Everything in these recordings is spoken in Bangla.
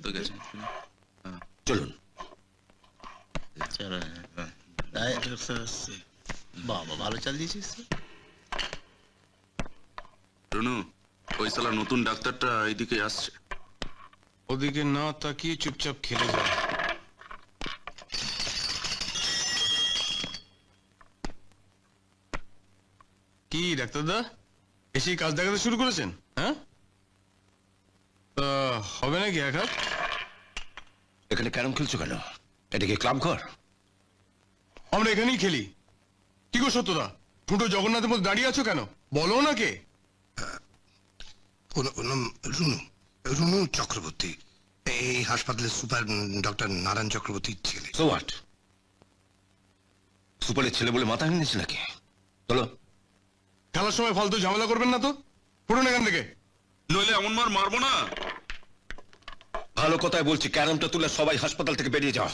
তো গেছে। চলুন। বাবা ভালো চাল দিয়েছিস। রুনু, ওই শালা নতুন ডাক্তারটা এইদিকে আসছে। ওদিকে না তাকিয়ে চুপচাপ খেলে যা। কি ডাক্তারদা, এসেই কাজ দেখাতে শুরু করেছেন? হ্যাঁ, হবে নাকি এক হাত? এখানে ক্যারম খেলছো কেন? এটা কি ক্লাব ঘর? আমরা এখানেই খেলি। কি গো সত্যদা, ফুটো জগন্নাথের মধ্যে দাঁড়িয়ে আছো কেন? বলো না কে? রুনু, রুনু চক্রবর্তী, এই হাসপাতালের সুপার ডক্টর নারায়ণ চক্রবর্তীর ছেলে। So what? সুপারের ছেলে বলে মাথা ভেঙেছে নাকি? চলো। খেলার সময় ফালতু ঝামেলা করবেন না তো, ফুটুন এখান থেকে। নইলে এমন মার মারবো না। ভালো কথায় বলছি, ক্যারমটা তুলে সবাই হাসপাতাল থেকে বেরিয়ে যাও।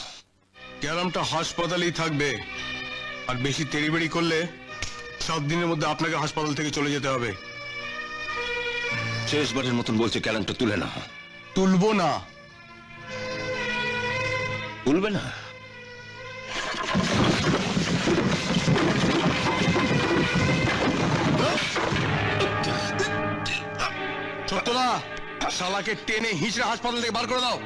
ক্যারামটা হাসপাতালেই থাকবে, আর বেশি তেড়িবেড়ি করলে 7 দিনের মধ্যে আপনাকে হাসপাতাল থেকে চলে যেতে হবে। শেষবারের মতন বলছি, ক্যারমটা তুলে না। তুলবো না। তুলবে না? সত্যদা, শালাকে টেনে হিঁচড়ে হাসপাতাল থেকে বার করে দাও।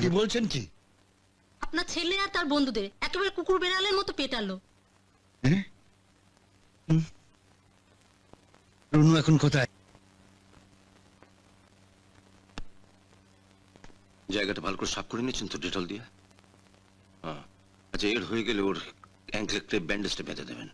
কি বলছেন কি? আপনার ছেলে আর তার বন্ধুদের একেবারে কুকুর বেড়ালের মতো পেটালো। রুনু এখন কোথায়? জায়গাটা ভালো করে সাফ করে নিয়েছেন তো ডেটল দিয়ে? আচ্ছা, এর হয়ে গেলে ওর অ্যাঙ্কলে ব্যান্ডেজটা বেঁধে দেবেন।